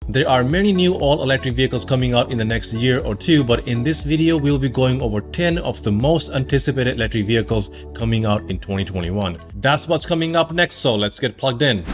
There are many new all-electric vehicles coming out in the next year or two, but in this video we'll be going over 10 of the most anticipated electric vehicles coming out in 2021. That's what's coming up next, so let's get plugged in.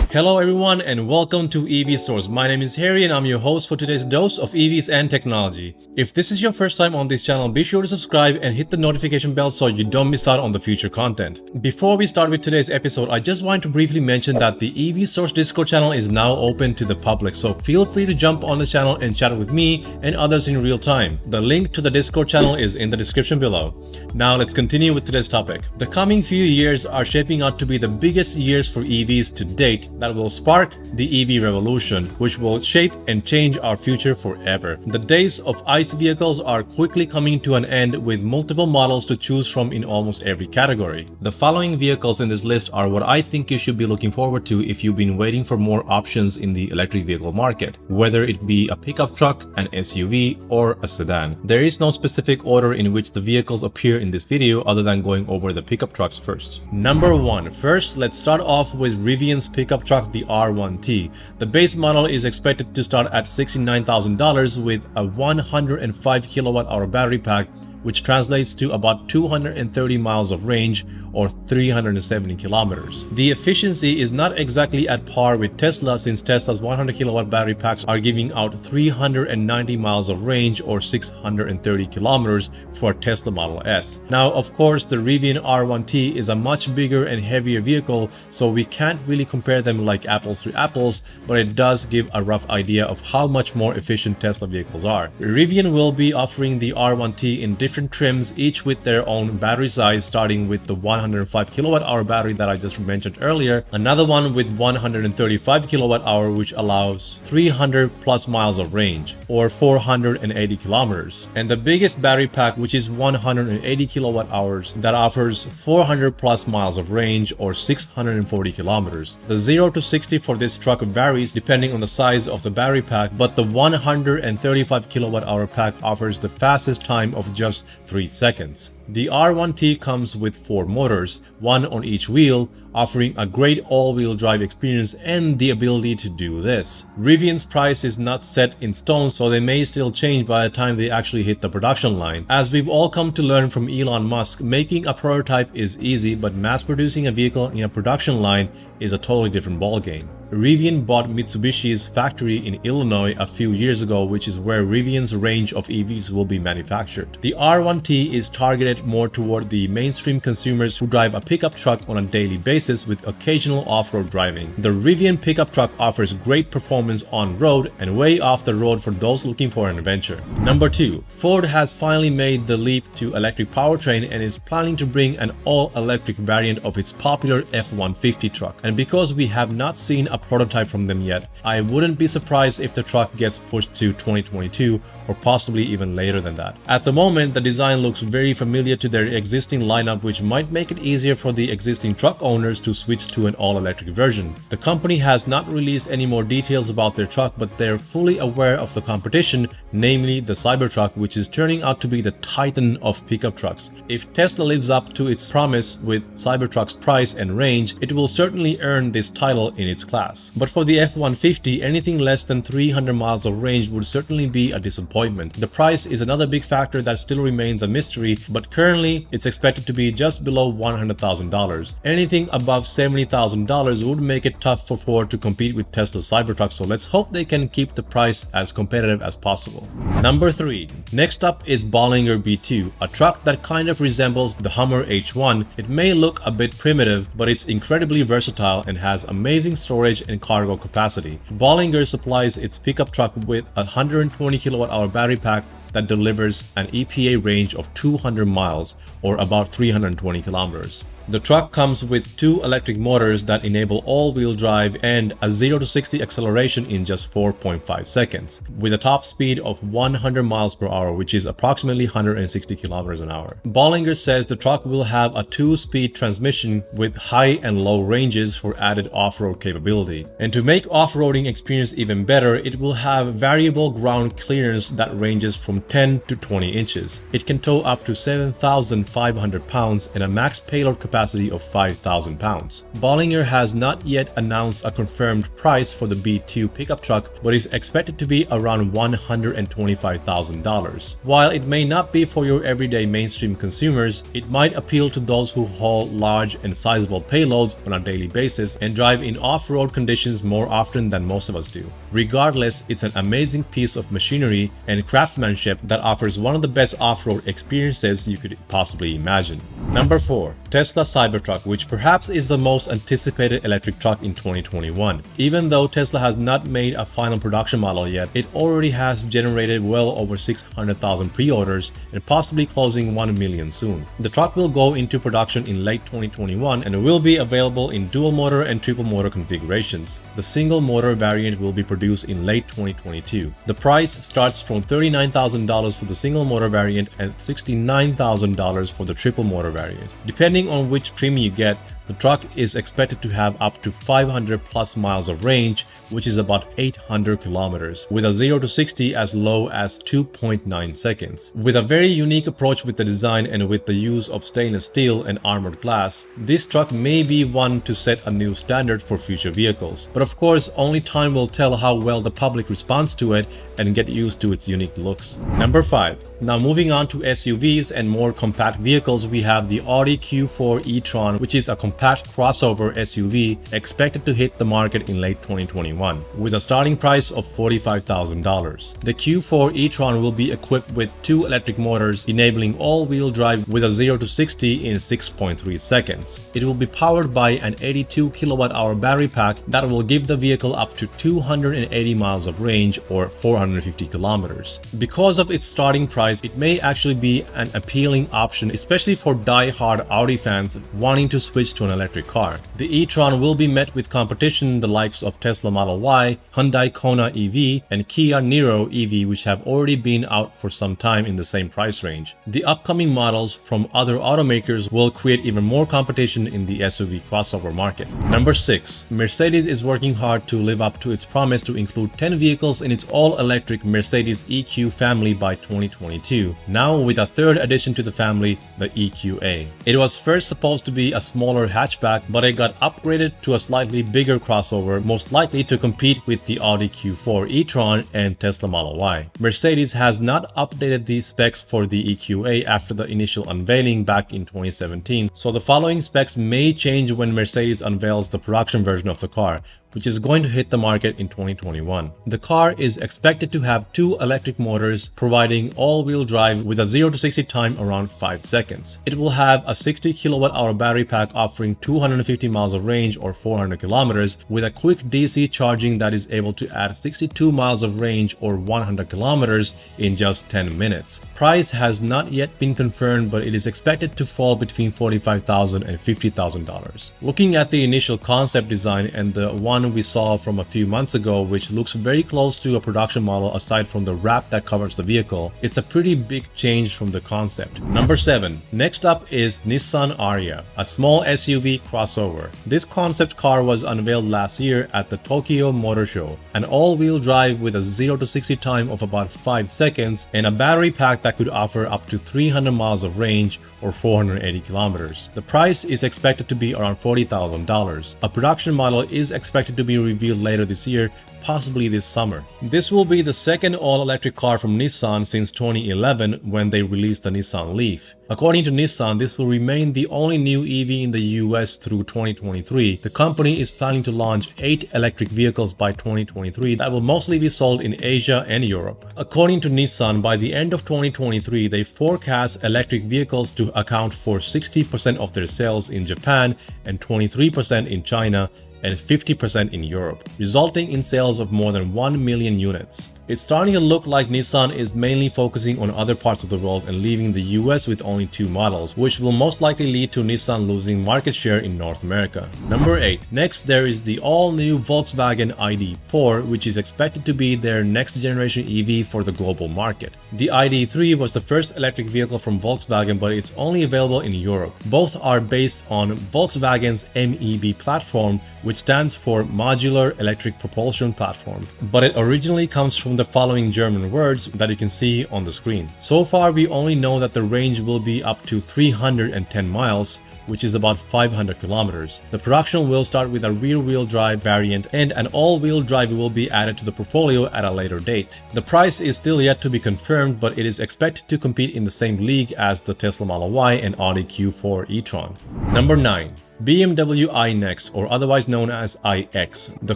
Hello everyone and welcome to EV Source. My name is Harry and I'm your host for today's dose of EVs and technology. If this is your first time on this channel, be sure to subscribe and hit the notification bell so you don't miss out on the future content. Before we start with today's episode, I just want to briefly mention that the EV Source Discord channel is now open to the public, so feel free to jump on the channel and chat with me and others in real time. The link to the Discord channel is in the description below. Now let's continue with today's topic. The coming few years are shaping out to be the biggest years for EVs to date that will spark the EV revolution, which will shape and change our future forever. The days of ICE vehicles are quickly coming to an end with multiple models to choose from in almost every category. The following vehicles in this list are what I think you should be looking forward to if you've been waiting for more options in the electric vehicle market, whether it be a pickup truck, an SUV, or a sedan. There is no specific order in which the vehicles appear in this video other than going over the pickup trucks first. Number 1. First, let's start off with Rivian's pickup truck, the R1T. The base model is expected to start at $69,000 with a 105 kilowatt-hour battery pack, which translates to about 230 miles of range or 370 kilometers. The efficiency is not exactly at par with Tesla, since Tesla's 100 kilowatt battery packs are giving out 390 miles of range or 630 kilometers for Tesla Model S. Now, of course, the Rivian R1T is a much bigger and heavier vehicle, so we can't really compare them like apples to apples, but it does give a rough idea of how much more efficient Tesla vehicles are. Rivian will be offering the R1T in different trims, each with their own battery size, starting with the 105 kilowatt-hour battery that I just mentioned earlier, another one with 135 kilowatt-hour, which allows 300 plus miles of range or 480 kilometers, and the biggest battery pack, which is 180 kilowatt-hours, that offers 400 plus miles of range or 640 kilometers. The 0 to 60 for this truck varies depending on the size of the battery pack, but the 135 kilowatt-hour pack offers the fastest time of just 3 seconds. The R1T comes with 4 motors, one on each wheel, offering a great all-wheel drive experience and the ability to do this. Rivian's price is not set in stone, so they may still change by the time they actually hit the production line. As we've all come to learn from Elon Musk, making a prototype is easy, but mass-producing a vehicle in a production line is a totally different ballgame. Rivian bought Mitsubishi's factory in Illinois a few years ago, which is where Rivian's range of EVs will be manufactured. The R1T is targeted more toward the mainstream consumers who drive a pickup truck on a daily basis with occasional off-road driving. The Rivian pickup truck offers great performance on-road and way off the road for those looking for an adventure. Number 2. Ford has finally made the leap to electric powertrain and is planning to bring an all-electric variant of its popular F-150 truck. And because we have not seen a prototype from them yet, I wouldn't be surprised if the truck gets pushed to 2022 or possibly even later than that. At the moment, the design looks very familiar to their existing lineup, which might make it easier for the existing truck owners to switch to an all-electric version. The company has not released any more details about their truck, but they're fully aware of the competition, namely the Cybertruck, which is turning out to be the titan of pickup trucks. If Tesla lives up to its promise with Cybertruck's price and range, it will certainly earn this title in its class. But for the F-150, anything less than 300 miles of range would certainly be a disappointment. The price is another big factor that still remains a mystery, but currently it's expected to be just below $100,000. Anything above $70,000 would make it tough for Ford to compete with Tesla's Cybertruck, so let's hope they can keep the price as competitive as possible. Number 3. Next up is Bollinger B2, a truck that kind of resembles the Hummer H1. It may look a bit primitive, but it's incredibly versatile and has amazing storage and cargo capacity. Bollinger supplies its pickup truck with a 120 kilowatt-hour battery pack that delivers an EPA range of 200 miles or about 320 kilometers. The truck comes with 2 electric motors that enable all-wheel drive and a 0 to 60 acceleration in just 4.5 seconds, with a top speed of 100 miles per hour, which is approximately 160 kilometers an hour. Bollinger says the truck will have a 2-speed transmission with high and low ranges for added off-road capability. And to make off-roading experience even better, it will have variable ground clearance that ranges from 10 to 20 inches. It can tow up to 7,500 pounds and a max payload capacity of 5,000 pounds. Bollinger has not yet announced a confirmed price for the B2 pickup truck, but is expected to be around $125,000. While it may not be for your everyday mainstream consumers, it might appeal to those who haul large and sizable payloads on a daily basis and drive in off-road conditions more often than most of us do. Regardless, it's an amazing piece of machinery and craftsmanship that offers one of the best off-road experiences you could possibly imagine. Number 4. Tesla Cybertruck, which perhaps is the most anticipated electric truck in 2021. Even though Tesla has not made a final production model yet, it already has generated well over 600,000 pre-orders and possibly closing 1 million soon. The truck will go into production in late 2021 and will be available in dual motor and triple motor configurations. The single motor variant will be produced in late 2022. The price starts from $39,000 for the single motor variant and $69,000 for the triple motor variant. Depending on which trim you get, the truck is expected to have up to 500 plus miles of range, which is about 800 kilometers, with a 0 to 60 as low as 2.9 seconds. With a very unique approach with the design and with the use of stainless steel and armored glass, this truck may be one to set a new standard for future vehicles. But of course, only time will tell how well the public responds to it and get used to its unique looks. Number 5. Now moving on to SUVs and more compact vehicles, we have the Audi Q4 e-tron, which is a compact crossover SUV expected to hit the market in late 2021 with a starting price of $45,000. The Q4 e-tron will be equipped with 2 electric motors, enabling all-wheel drive with a 0 to 60 in 6.3 seconds. It will be powered by an 82 kilowatt-hour battery pack that will give the vehicle up to 280 miles of range or 450 kilometers. Because of its starting price, it may actually be an appealing option, especially for die-hard Audi fans wanting to switch to an electric car. The e-tron will be met with competition the likes of Tesla Model Y, Hyundai Kona EV, and Kia Niro EV, which have already been out for some time in the same price range. The upcoming models from other automakers will create even more competition in the SUV crossover market. Number 6. Mercedes is working hard to live up to its promise to include 10 vehicles in its all-electric Mercedes EQ family by 2022, now with a third addition to the family, the EQA. It was first supposed to be a smaller hatchback, but it got upgraded to a slightly bigger crossover, most likely to compete with the Audi Q4 e-tron and Tesla Model Y. Mercedes has not updated the specs for the EQA after the initial unveiling back in 2017, so the following specs may change when Mercedes unveils the production version of the car, which is going to hit the market in 2021. The car is expected to have 2 electric motors, providing all-wheel drive with a 0 to 60 time around 5 seconds. It will have a 60 kilowatt-hour battery pack offering 250 miles of range or 400 kilometers, with a quick DC charging that is able to add 62 miles of range or 100 kilometers in just 10 minutes. Price has not yet been confirmed, but it is expected to fall between $45,000 and $50,000. Looking at the initial concept design and the one we saw from a few months ago, which looks very close to a production model aside from the wrap that covers the vehicle, it's a pretty big change from the concept. Number 7. Next up is Nissan Ariya, a small SUV crossover. This concept car was unveiled last year at the Tokyo Motor Show. An all-wheel drive with a 0 to 60 time of about 5 seconds and a battery pack that could offer up to 300 miles of range or 480 kilometers. The price is expected to be around $40,000. A production model is expected to be revealed later this year, possibly this summer. This will be the second all-electric car from Nissan since 2011 when they released the Nissan Leaf. According to Nissan, this will remain the only new EV in the US through 2023. The company is planning to launch 8 electric vehicles by 2023 that will mostly be sold in Asia and Europe. According to Nissan, by the end of 2023, they forecast electric vehicles to account for 60% of their sales in Japan and 23% in China and 50% in Europe, resulting in sales of more than 1 million units. It's starting to look like Nissan is mainly focusing on other parts of the world and leaving the US with only 2 models, which will most likely lead to Nissan losing market share in North America. Number 8. Next, there is the all-new Volkswagen ID.4, which is expected to be their next generation EV for the global market. The ID.3 was the first electric vehicle from Volkswagen, but it's only available in Europe. Both are based on Volkswagen's MEB platform, which stands for Modular Electric Propulsion Platform, but it originally comes from from the following German words that you can see on the screen. So far, we only know that the range will be up to 310 miles, which is about 500 kilometers. The production will start with a rear-wheel drive variant, and an all-wheel drive will be added to the portfolio at a later date. The price is still yet to be confirmed, but it is expected to compete in the same league as the Tesla Model Y and Audi Q4 e-tron. Number 9. BMW iNEXT, or otherwise known as iX. The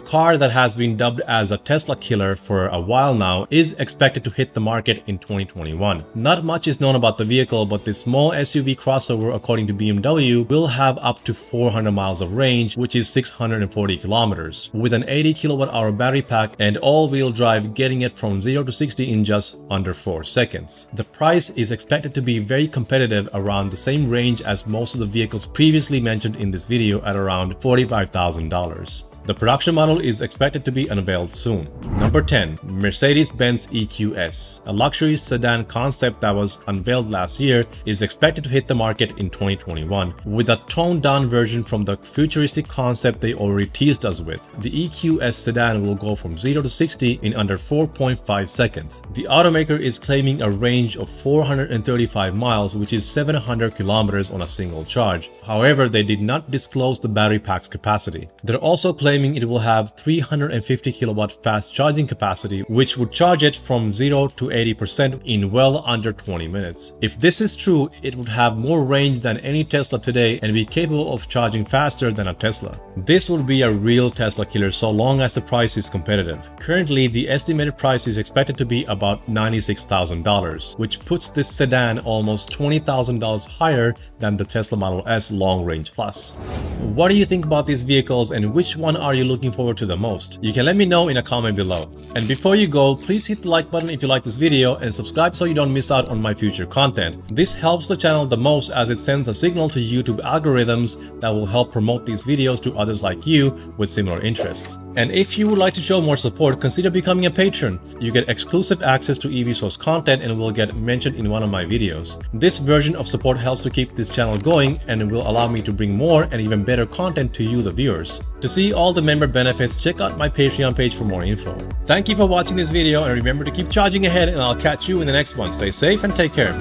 car that has been dubbed as a Tesla killer for a while now is expected to hit the market in 2021. Not much is known about the vehicle, but this small SUV crossover, according to BMW, will have up to 400 miles of range, which is 640 kilometers, with an 80 kilowatt-hour battery pack and all-wheel drive, getting it from 0 to 60 in just under 4 seconds. The price is expected to be very competitive, around the same range as most of the vehicles previously mentioned in this video, at around $45,000. The production model is expected to be unveiled soon. Number 10. Mercedes-Benz EQS. A luxury sedan concept that was unveiled last year is expected to hit the market in 2021, with a toned-down version from the futuristic concept they already teased us with. The EQS sedan will go from 0 to 60 in under 4.5 seconds. The automaker is claiming a range of 435 miles, which is 700 kilometers on a single charge. However, they did not disclose the battery pack's capacity. They're also claiming it will have 350 kilowatt fast charging capacity, which would charge it from 0 to 80% in well under 20 minutes. If this is true, it would have more range than any Tesla today and be capable of charging faster than a Tesla. This would be a real Tesla killer so long as the price is competitive. Currently, the estimated price is expected to be about $96,000, which puts this sedan almost $20,000 higher than the Tesla Model S Long Range Plus. What do you think about these vehicles, and which one are you looking forward to the most? You can let me know in a comment below. And before you go, please hit the like button if you like this video and subscribe so you don't miss out on my future content. This helps the channel the most, as it sends a signal to YouTube algorithms that will help promote these videos to others like you with similar interests. And if you would like to show more support, consider becoming a patron. You get exclusive access to EV Source content and will get mentioned in one of my videos. This version of support helps to keep this channel going and will allow me to bring more and even better content to you, the viewers. To see all the member benefits, check out my Patreon page for more info. Thank you for watching this video, and remember to keep charging ahead, and I'll catch you in the next one. Stay safe and take care.